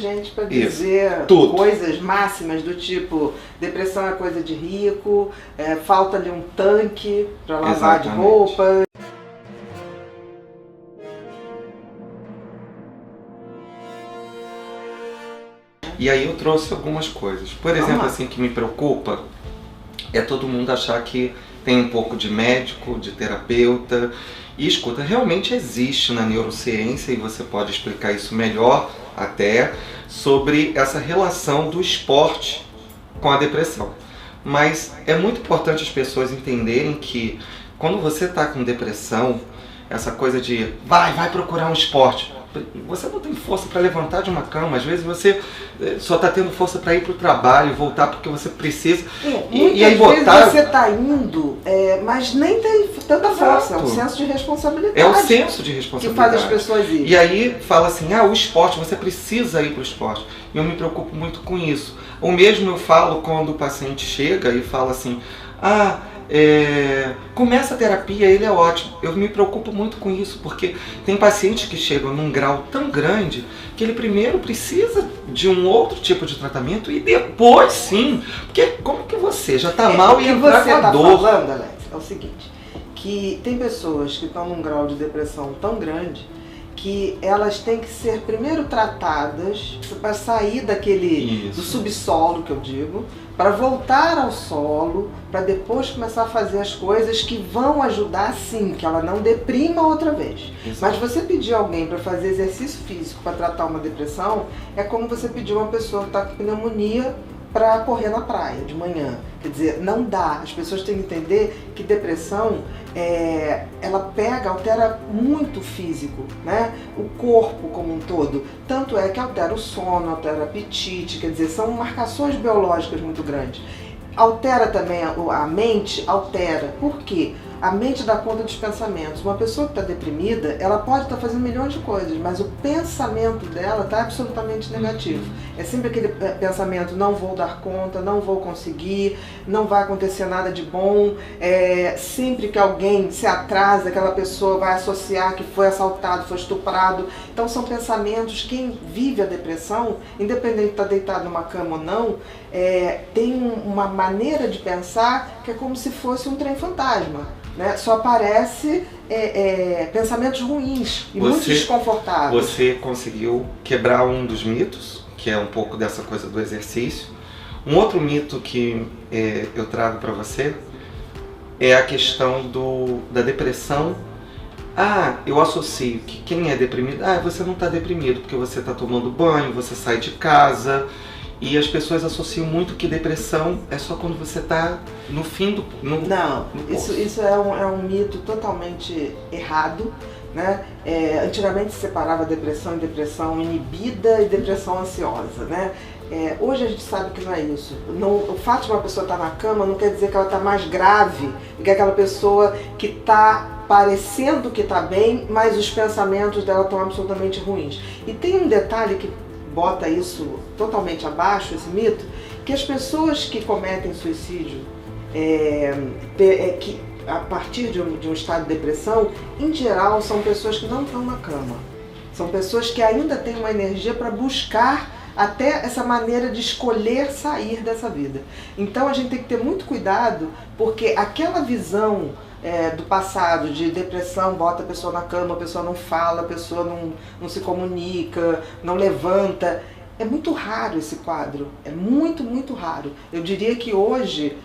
Gente para Isso. dizer Tudo. coisas máximas do tipo depressão é coisa de rico, falta-lhe um tanque para lavar de Exatamente. roupa. E aí eu trouxe algumas coisas. Por exemplo, assim, que me preocupa é todo mundo achar que tem um pouco de médico, de terapeuta. E escuta, realmente existe na neurociência, e você pode explicar isso melhor até, sobre essa relação do esporte com a depressão. Mas é muito importante as pessoas entenderem que quando você está com depressão, essa coisa de vai procurar um esporte. Você não tem força para levantar de uma cama, às vezes você só está tendo força para ir para o trabalho, voltar porque você precisa. E aí botar... vezes você está indo, mas nem tem tanta força, é um senso de responsabilidade. É o senso de responsabilidade que faz as pessoas irem. E aí fala assim, o esporte, você precisa ir para o esporte. E eu me preocupo muito com isso. O mesmo eu falo quando o paciente chega e fala assim, começa a terapia, ele é ótimo. Eu me preocupo muito com isso, porque tem pacientes que chegam num grau tão grande que ele primeiro precisa de um outro tipo de tratamento e depois sim. Porque como que você já está mal e entrar com a dor? O que você está falando, Alex, é o seguinte, que tem pessoas que estão num grau de depressão tão grande que elas têm que ser primeiro tratadas para sair do subsolo, que eu digo, para voltar ao solo, para depois começar a fazer as coisas que vão ajudar sim, que ela não deprima outra vez. Exato. Mas você pedir alguém para fazer exercício físico para tratar uma depressão é como você pedir uma pessoa que está com pneumonia para correr na praia de manhã. Quer dizer, não dá. As pessoas têm que entender que depressão, ela altera muito o físico, né? O corpo como um todo. Tanto é que altera o sono, altera o apetite, quer dizer, são marcações biológicas muito grandes. Altera também a mente, altera. Por quê? A mente dá conta dos pensamentos. Uma pessoa que está deprimida, ela pode estar fazendo milhões de coisas, mas o pensamento dela está absolutamente negativo. É sempre aquele pensamento, não vou dar conta, não vou conseguir, não vai acontecer nada de bom. Sempre que alguém se atrasa, aquela pessoa vai associar que foi assaltado, foi estuprado. Então são pensamentos, quem vive a depressão, independente de estar deitado numa cama ou não, tem uma maneira de pensar que é como se fosse um trem fantasma. Né? Só aparece pensamentos ruins e muito desconfortáveis. Você conseguiu quebrar um dos mitos, que é um pouco dessa coisa do exercício. Um outro mito que eu trago para você é a questão da depressão. Eu associo que quem é deprimido, você não está deprimido porque você está tomando banho, você sai de casa. E as pessoas associam muito que depressão é só quando você está no fim do... Não, isso é um mito totalmente errado, né? Antigamente se separava depressão em depressão inibida e depressão ansiosa, né? Hoje a gente sabe que não é isso. O fato de uma pessoa estar na cama não quer dizer que ela está mais grave do que aquela pessoa que está parecendo que está bem, mas os pensamentos dela estão absolutamente ruins. E tem um detalhe que bota isso totalmente abaixo, esse mito, que as pessoas que cometem suicídio que a partir de um estado de depressão, em geral são pessoas que não estão na cama. São pessoas que ainda têm uma energia para buscar até essa maneira de escolher sair dessa vida. Então a gente tem que ter muito cuidado, porque aquela visão do passado, de depressão, bota a pessoa na cama, a pessoa não fala, a pessoa não se comunica, não levanta. É muito raro esse quadro, é muito, muito raro. Eu diria que hoje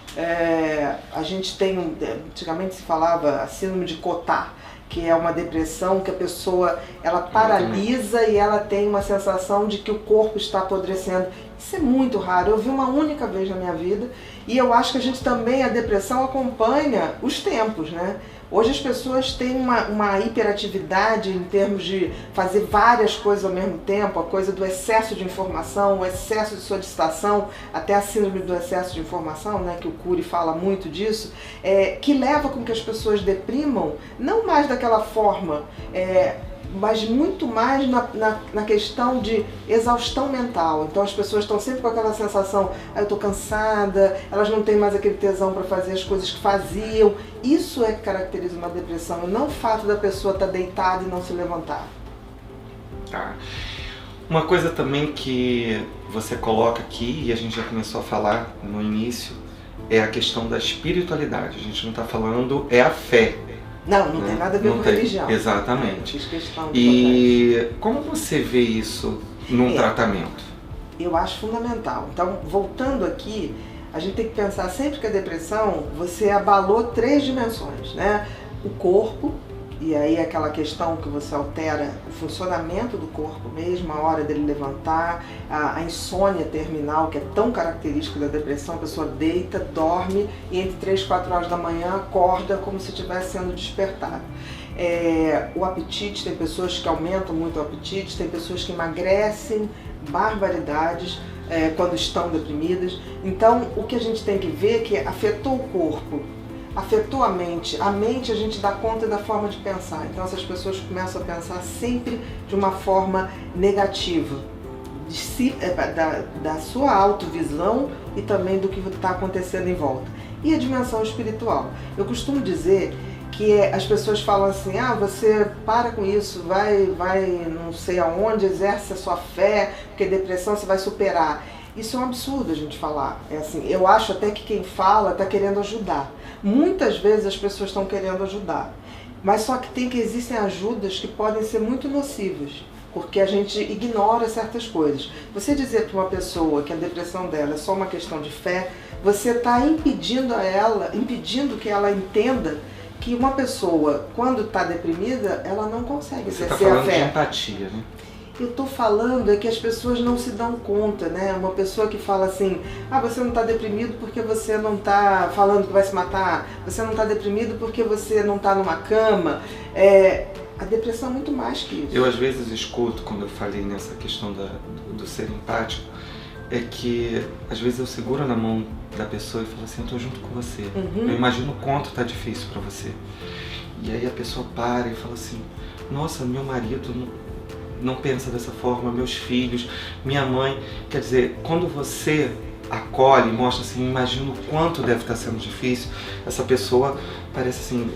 a gente tem, antigamente se falava a síndrome de Cotard, que é uma depressão que a pessoa ela paralisa e ela tem uma sensação de que o corpo está apodrecendo. Isso é muito raro, eu vi uma única vez na minha vida e eu acho que a gente também, a depressão acompanha os tempos, né? Hoje as pessoas têm uma hiperatividade em termos de fazer várias coisas ao mesmo tempo, a coisa do excesso de informação, o excesso de solicitação, até a síndrome do excesso de informação, né, que o Cury fala muito disso, que leva com que as pessoas deprimam, não mais daquela forma, mas muito mais na questão de exaustão mental. Então as pessoas estão sempre com aquela sensação, eu estou cansada, elas não têm mais aquele tesão para fazer as coisas que faziam. Isso é que caracteriza uma depressão, e não o fato da pessoa estar deitada e não se levantar. Tá. Uma coisa também que você coloca aqui, e a gente já começou a falar no início, é a questão da espiritualidade. A gente não está falando, é a fé. Não, não tem nada a ver com religião. Exatamente. Fiz questão de e como você vê isso num tratamento? Eu acho fundamental. Então, voltando aqui, a gente tem que pensar sempre que a depressão, você abalou 3 dimensões, né? O corpo, e aí aquela questão que você altera o funcionamento do corpo mesmo, a hora dele levantar, a insônia terminal, que é tão característica da depressão, a pessoa deita, dorme e entre 3 e 4 horas da manhã acorda como se estivesse sendo despertado. O apetite, tem pessoas que aumentam muito o apetite, tem pessoas que emagrecem barbaridades quando estão deprimidas. Então, o que a gente tem que ver é que afetou o corpo, afetou a mente a gente dá conta da forma de pensar. Então essas pessoas começam a pensar sempre de uma forma negativa, de si, da sua autovisão e também do que está acontecendo em volta. E a dimensão espiritual. Eu costumo dizer que as pessoas falam assim, você para com isso, vai não sei aonde, exerce a sua fé, porque depressão você vai superar. Isso é um absurdo a gente falar. Assim, eu acho até que quem fala está querendo ajudar. Muitas vezes as pessoas estão querendo ajudar, mas só que existem ajudas que podem ser muito nocivas, porque a gente ignora certas coisas. Você dizer para uma pessoa que a depressão dela é só uma questão de fé, você está impedindo que ela entenda que uma pessoa, quando está deprimida, ela não consegue exercer a fé. Você está falando de empatia, né? Eu estou falando que as pessoas não se dão conta, né? Uma pessoa que fala assim, você não está deprimido porque você não está falando que vai se matar, você não está deprimido porque você não está numa cama. A depressão é muito mais que isso. Eu às vezes escuto, quando eu falei nessa questão do ser empático, é que às vezes eu seguro na mão da pessoa e falo assim, eu estou junto com você. Eu imagino o quanto está difícil para você. E aí a pessoa para e fala assim, nossa, meu marido não pensa dessa forma, meus filhos, minha mãe. Quer dizer, quando você acolhe, mostra assim, imagina o quanto deve estar sendo difícil, essa pessoa parece assim,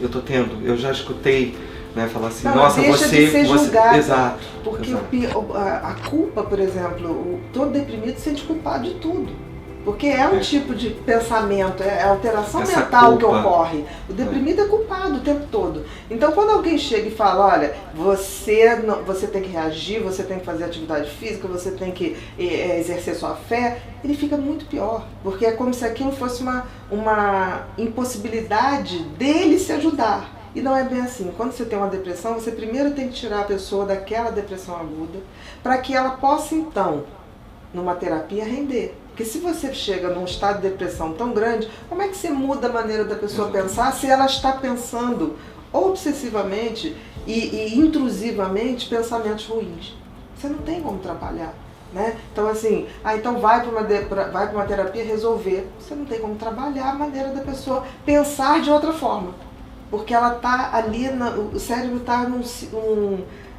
eu já escutei, né, falar assim, nossa, deixa de ser julgado, exato. Porque exato. A culpa, por exemplo, todo deprimido se sente culpado de tudo. Porque é um tipo de pensamento, é a alteração essa mental culpa que ocorre. O deprimido é culpado o tempo todo. Então quando alguém chega e fala, olha, você tem que reagir, você tem que fazer atividade física, você tem que exercer sua fé, ele fica muito pior. Porque é como se aquilo fosse uma impossibilidade dele se ajudar. E não é bem assim. Quando você tem uma depressão, você primeiro tem que tirar a pessoa daquela depressão aguda, para que ela possa então, numa terapia, render. Porque se você chega num estado de depressão tão grande, como é que você muda a maneira da pessoa pensar se ela está pensando obsessivamente e intrusivamente pensamentos ruins? Você não tem como trabalhar, né? Então assim, então vai para uma terapia resolver. Você não tem como trabalhar a maneira da pessoa pensar de outra forma. Porque ela está ali, o cérebro está num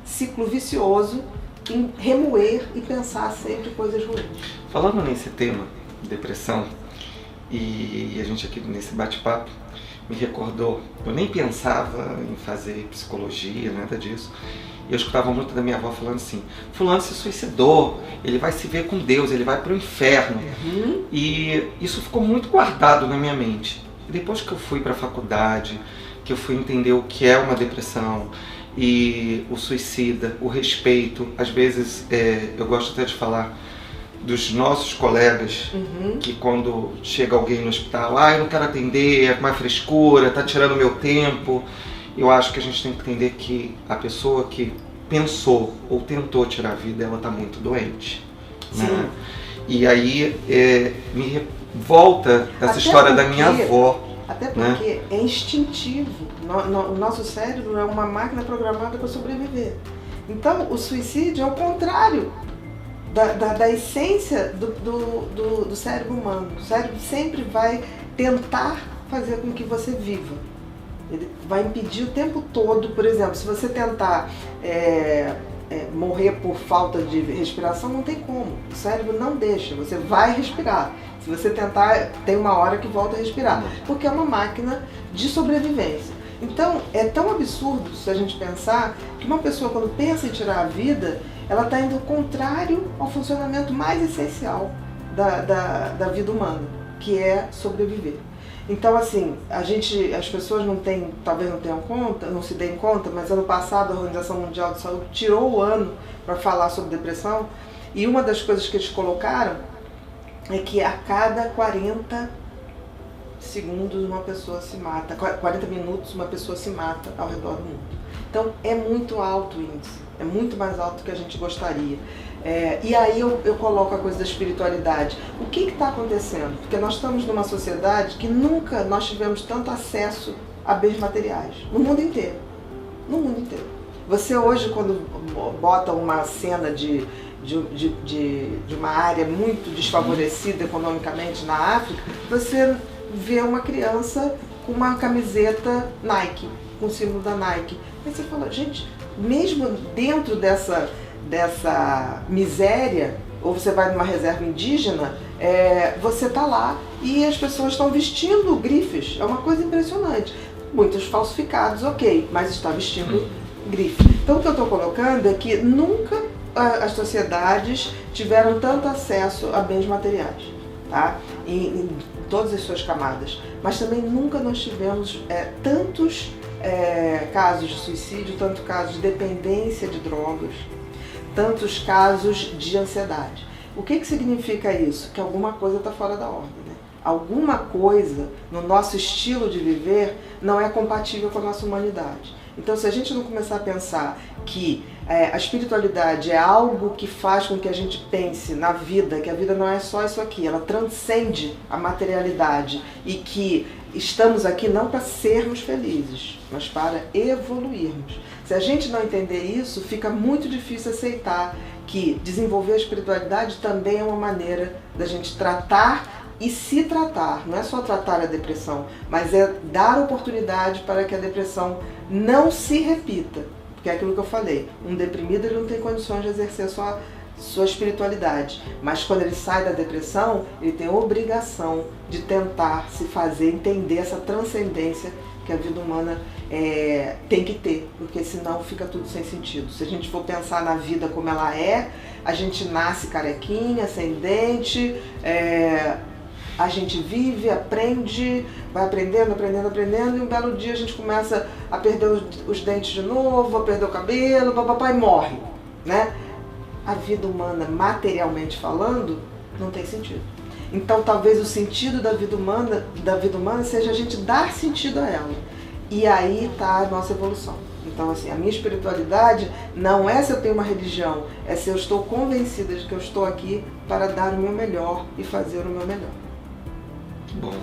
ciclo vicioso em remoer e pensar sempre coisas ruins. Falando nesse tema, depressão, e a gente aqui nesse bate-papo me recordou, eu nem pensava em fazer psicologia, nada disso. Eu escutava muito da minha avó falando assim, fulano se suicidou, ele vai se ver com Deus, ele vai para o inferno. E isso ficou muito guardado na minha mente. E depois que eu fui para a faculdade, que eu fui entender o que é uma depressão, e o suicida, o respeito, às vezes eu gosto até de falar dos nossos colegas que quando chega alguém no hospital, eu não quero atender, é uma frescura, tá tirando meu tempo. Eu acho que a gente tem que entender que a pessoa que pensou ou tentou tirar a vida, ela tá muito doente, né? E aí me volta essa história da minha avó. Até porque é instintivo. O nosso cérebro é uma máquina programada para sobreviver. Então, o suicídio é o contrário da essência do cérebro humano. O cérebro sempre vai tentar fazer com que você viva. Ele vai impedir o tempo todo. Por exemplo, se você tentar morrer por falta de respiração, não tem como. O cérebro não deixa, você vai respirar. Se você tentar, tem uma hora que volta a respirar, porque é uma máquina de sobrevivência. Então, é tão absurdo se a gente pensar que uma pessoa, quando pensa em tirar a vida, ela está indo contrário ao funcionamento mais essencial da vida humana, que é sobreviver. Então, assim, as pessoas talvez não tenham conta, não se deem conta, mas ano passado a Organização Mundial de Saúde tirou o ano para falar sobre depressão, e uma das coisas que eles colocaram é que a cada 40 segundos uma pessoa se mata, 40 minutos uma pessoa se mata ao redor do mundo. Então é muito alto o índice, é muito mais alto do que a gente gostaria. E aí eu coloco a coisa da espiritualidade. O que está acontecendo? Porque nós estamos numa sociedade que nunca nós tivemos tanto acesso a bens materiais, no mundo inteiro. No mundo inteiro. Você hoje, quando bota uma cena de uma área muito desfavorecida economicamente na África, você vê uma criança com uma camiseta Nike, com o símbolo da Nike. Aí você fala, gente, mesmo dentro dessa miséria, ou você vai numa reserva indígena, você está lá e as pessoas estão vestindo grifes. É uma coisa impressionante. Muitos falsificados, ok, mas está vestindo grife. Então o que eu estou colocando é que nunca as sociedades tiveram tanto acesso a bens materiais, tá? Em todas as suas camadas. Mas também nunca nós tivemos tantos casos de suicídio, tantos casos de dependência de drogas, tantos casos de ansiedade. O que significa isso? Que alguma coisa está fora da ordem, né? Alguma coisa no nosso estilo de viver não é compatível com a nossa humanidade. Então, se a gente não começar a pensar que a espiritualidade é algo que faz com que a gente pense na vida, que a vida não é só isso aqui, ela transcende a materialidade e que estamos aqui não para sermos felizes, mas para evoluirmos. Se a gente não entender isso, fica muito difícil aceitar que desenvolver a espiritualidade também é uma maneira da gente tratar e se tratar. Não é só tratar a depressão, mas é dar oportunidade para que a depressão não se repita. Porque é aquilo que eu falei, um deprimido ele não tem condições de exercer sua espiritualidade, mas quando ele sai da depressão, ele tem a obrigação de tentar se fazer entender essa transcendência que a vida humana tem que ter, porque senão fica tudo sem sentido. Se a gente for pensar na vida como ela a gente nasce carequinha, sem dente, a gente vive, aprende, vai aprendendo, e um belo dia a gente começa a perder os dentes de novo, a perder o cabelo, papai morre, né? A vida humana, materialmente falando, não tem sentido. Então talvez o sentido da vida humana seja a gente dar sentido a ela. E aí está a nossa evolução. Então, assim, a minha espiritualidade não é se eu tenho uma religião, é se eu estou convencida de que eu estou aqui para dar o meu melhor e fazer o meu melhor. Bom.